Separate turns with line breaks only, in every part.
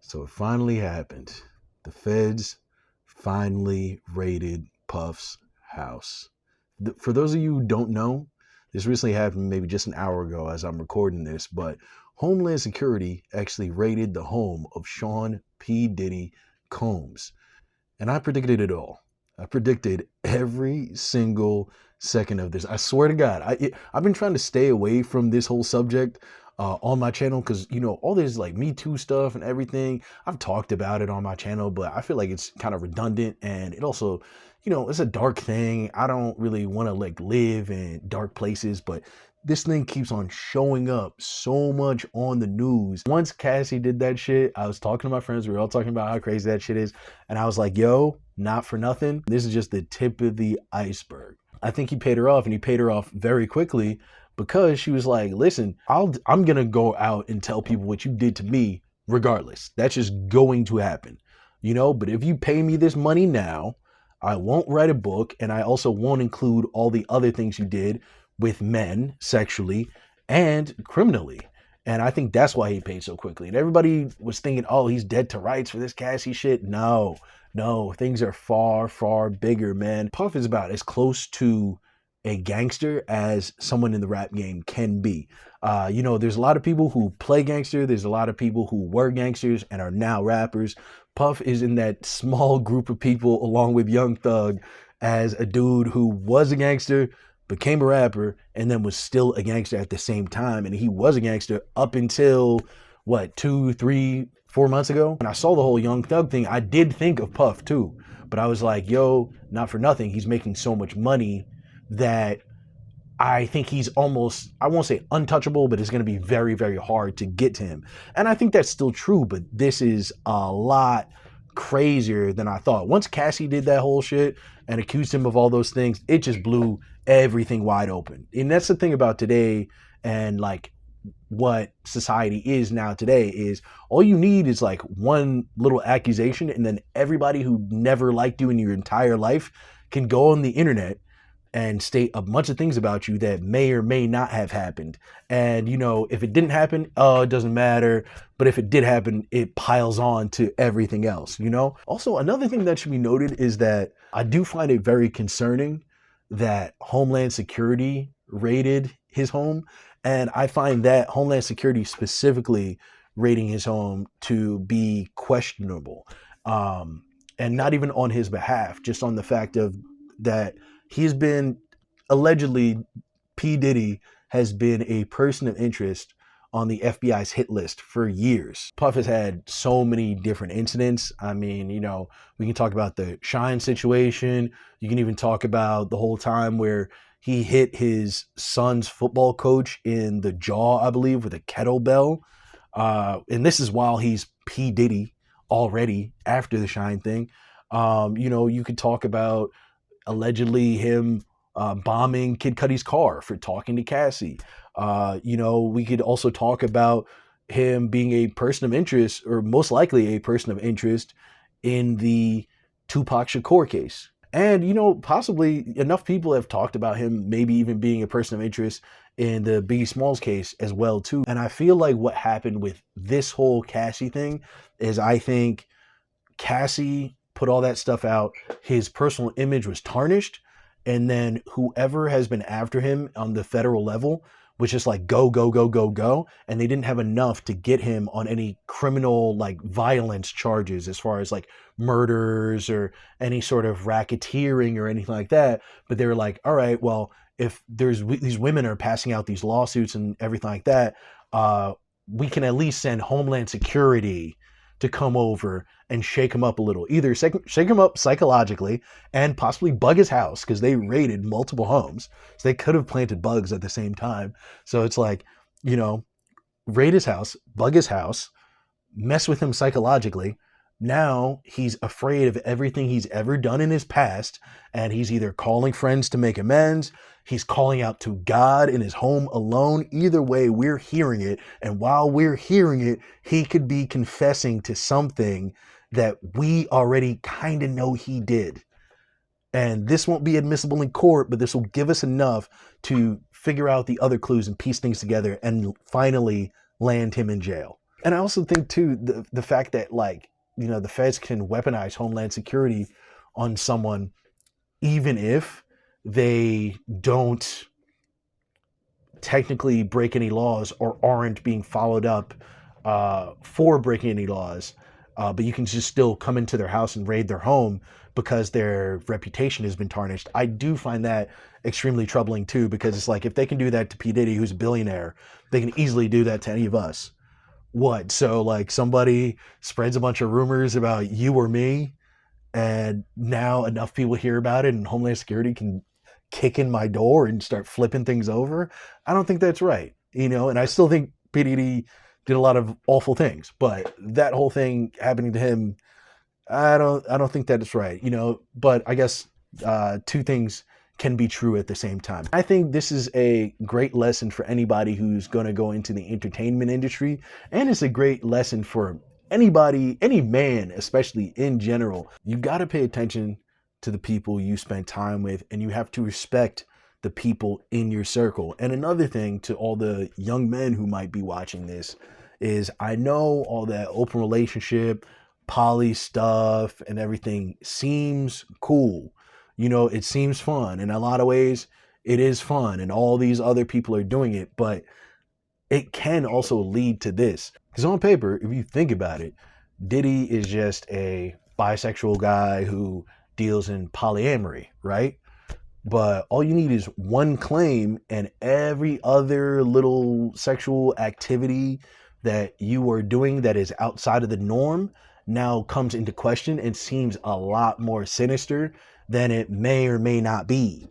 So it finally happened. The feds finally raided Puff's house. For those of you who don't know, this recently happened maybe just an hour ago as I'm recording this, but Homeland Security actually raided the home of Sean P. Diddy Combs. And I predicted it all. I predicted every single second of this. I swear to God, I've been trying to stay away from this whole subject on my channel because, you know, all this like Me Too stuff and everything. I've talked about it on my channel, but I feel like it's kind of redundant and it also, you know, it's a dark thing. I don't really want to like live in dark places, but this thing keeps on showing up so much on the news. Once Cassie did that shit, I was talking to my friends. We were all talking about how crazy that shit is. And I was like, yo, not for nothing. This is just the tip of the iceberg. I think he paid her off, and he paid her off very quickly because she was like, listen, I'm going to go out and tell people what you did to me regardless. That's just going to happen, you know, but if you pay me this money now, I won't write a book. And I also won't include all the other things you did with men sexually and criminally. And I think that's why he paid so quickly. And everybody was thinking, oh, he's dead to rights for this Cassie shit. No, things are far, far bigger, man. Puff is about as close to a gangster as someone in the rap game can be. You know, there's a lot of people who play gangster. There's a lot of people who were gangsters and are now rappers. Puff is in that small group of people along with Young Thug as a dude who was a gangster, became a rapper, and then was still a gangster at the same time. And he was a gangster up until, what, 2, 3, 4 months ago? When I saw the whole Young Thug thing, I did think of Puff too. But I was like, yo, not for nothing, he's making so much money that I think he's almost, I won't say untouchable, but it's going to be very, very hard to get to him. And I think that's still true, but this is a lot crazier than I thought. Once Cassie did that whole shit and accused him of all those things, it just blew everything wide open. And that's the thing about today and like what society is now today is all you need is like one little accusation, and then everybody who never liked you in your entire life can go on the internet and state a bunch of things about you that may or may not have happened. And, you know, if it didn't happen, oh, it doesn't matter. But if it did happen, it piles on to everything else, you know? Also, another thing that should be noted is that I do find it very concerning that Homeland Security raided his home. And I find that Homeland Security specifically raiding his home to be questionable. And not even on his behalf, just on the fact of that he's been allegedly, P. Diddy has been a person of interest on the FBI's hit list for years. Puff has had so many different incidents. I mean, you know, we can talk about the Shine situation. You can even talk about the whole time where he hit his son's football coach in the jaw, I believe, with a kettlebell. And this is while he's P. Diddy already after the Shine thing. You know, you could talk about allegedly him bombing Kid Cudi's car for talking to Cassie. You know, we could also talk about him being a person of interest, or most likely a person of interest, in the Tupac Shakur case. And, you know, possibly enough people have talked about him maybe even being a person of interest in the Biggie Smalls case as well, too. And I feel like what happened with this whole Cassie thing is I think Cassie put all that stuff out. His personal image was tarnished. And then whoever has been after him on the federal level was just like, go, go, go, go, go. And they didn't have enough to get him on any criminal like violence charges as far as like murders or any sort of racketeering or anything like that. But they were like, all right, well, if these women are passing out these lawsuits and everything like that, we can at least send Homeland Security to come over and shake him up a little. Either shake him up psychologically and possibly bug his house, because they raided multiple homes. So they could have planted bugs at the same time. So it's like, you know, raid his house, bug his house, mess with him psychologically. Now he's afraid of everything he's ever done in his past, and he's either calling friends to make amends, he's calling out to God in his home alone. Either way, we're hearing it, and while we're hearing it, he could be confessing to something that we already kind of know he did. And this won't be admissible in court, but this will give us enough to figure out the other clues and piece things together and finally land him in jail. And I also think too the fact that like the feds can weaponize Homeland Security on someone even if they don't technically break any laws or aren't being followed up for breaking any laws, but you can just still come into their house and raid their home because their reputation has been tarnished. I do find that extremely troubling too, because it's like if they can do that to P. Diddy, who's a billionaire, they can easily do that to any of us. What? So like somebody spreads a bunch of rumors about you or me, and now enough people hear about it, and Homeland Security can kick in my door and start flipping things over. I don't think that's right, and I still think pdiddy did a lot of awful things, but that whole thing happening to him, I don't think that is right, but I guess two things can be true at the same time. I think this is a great lesson for anybody who's going to go into the entertainment industry, and it's a great lesson for anybody, any man, especially in general. You got to pay attention to the people you spend time with, and you have to respect the people in your circle. And another thing to all the young men who might be watching this is, I know all that open relationship, poly stuff and everything seems cool. It seems fun. In a lot of ways, it is fun, and all these other people are doing it, but it can also lead to this. Because on paper, if you think about it, Diddy is just a bisexual guy who deals in polyamory, right? But all you need is one claim, and every other little sexual activity that you are doing that is outside of the norm now comes into question and seems a lot more sinister than it may or may not be.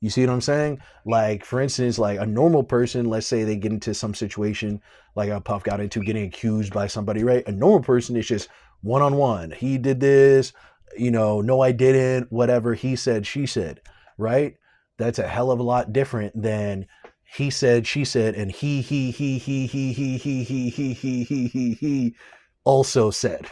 You see what I'm saying? Like, for instance, like a normal person, let's say they get into some situation like a Puff got into, getting accused by somebody, right? A normal person is just one-on-one. He did this, no, I didn't, whatever, he said, she said, right? That's a hell of a lot different than he said, she said, and he also said.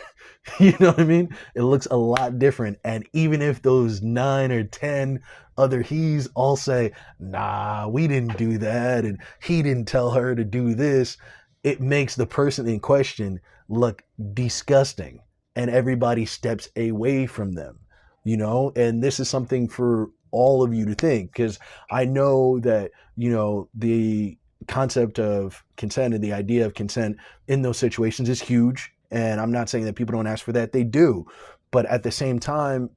You know what I mean? It looks a lot different. And even if those 9 or 10 other he's all say, nah, we didn't do that, and he didn't tell her to do this, it makes the person in question look disgusting, and everybody steps away from them, and this is something for all of you to think, because I know that, the concept of consent and the idea of consent in those situations is huge. And I'm not saying that people don't ask for that. They do. But at the same time,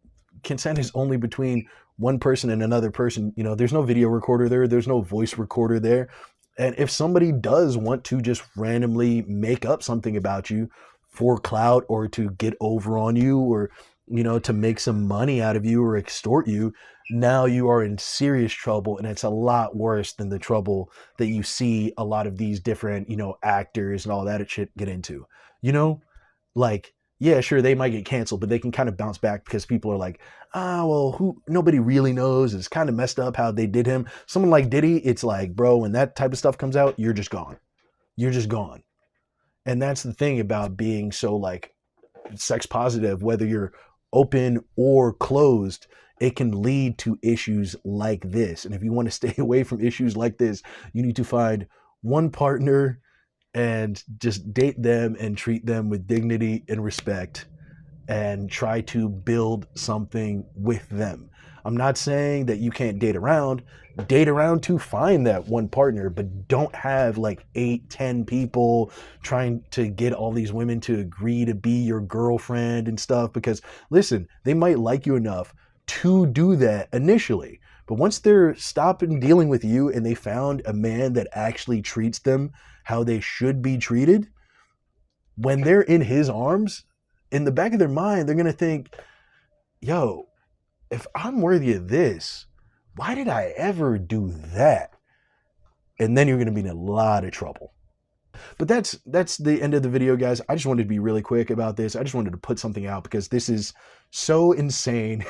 consent is only between one person and another person. There's no video recorder there. There's no voice recorder there. And if somebody does want to just randomly make up something about you for clout, or to get over on you, or, to make some money out of you or extort you, now you are in serious trouble. And it's a lot worse than the trouble that you see a lot of these different, actors and all that shit get into. Like, yeah, sure, they might get canceled, but they can kind of bounce back because people are like, well, nobody really knows. It's kind of messed up how they did him. Someone like Diddy, it's like, bro, when that type of stuff comes out, you're just gone. You're just gone. And that's the thing about being so like sex positive, whether you're open or closed, it can lead to issues like this. And if you want to stay away from issues like this, you need to find one partner and just date them and treat them with dignity and respect, and try to build something with them. I'm not saying that you can't date around to find that one partner, but don't have like 8-10 people trying to get all these women to agree to be your girlfriend and stuff, because listen, they might like you enough to do that initially, but once they're stopping dealing with you and they found a man that actually treats them how they should be treated, when they're in his arms, in the back of their mind, they're going to think, yo, if I'm worthy of this, why did I ever do that? And then you're going to be in a lot of trouble. But that's the end of the video, guys. I just wanted to be really quick about this. I just wanted to put something out because this is so insane.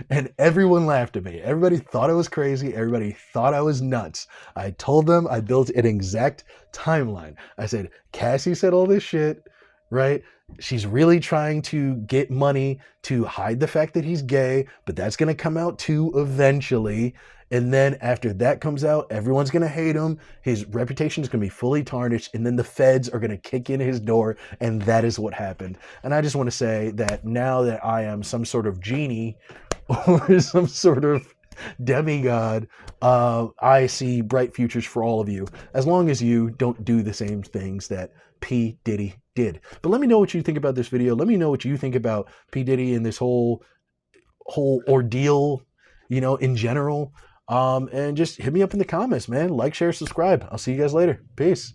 And everyone laughed at me. Everybody thought I was crazy. Everybody thought I was nuts. I told them I built an exact timeline. I said, Cassie said all this shit, right? She's really trying to get money to hide the fact that he's gay, but that's going to come out too eventually. And then after that comes out, everyone's going to hate him. His reputation is going to be fully tarnished. And then the feds are going to kick in his door. And that is what happened. And I just want to say that now that I am some sort of genie or some sort of demigod, I see bright futures for all of you, as long as you don't do the same things that P. Diddy did. But let me know what you think about this video. Let me know what you think about P. Diddy and this whole ordeal, in general. And just hit me up in the comments, man. Like, share, subscribe. I'll see you guys later. Peace.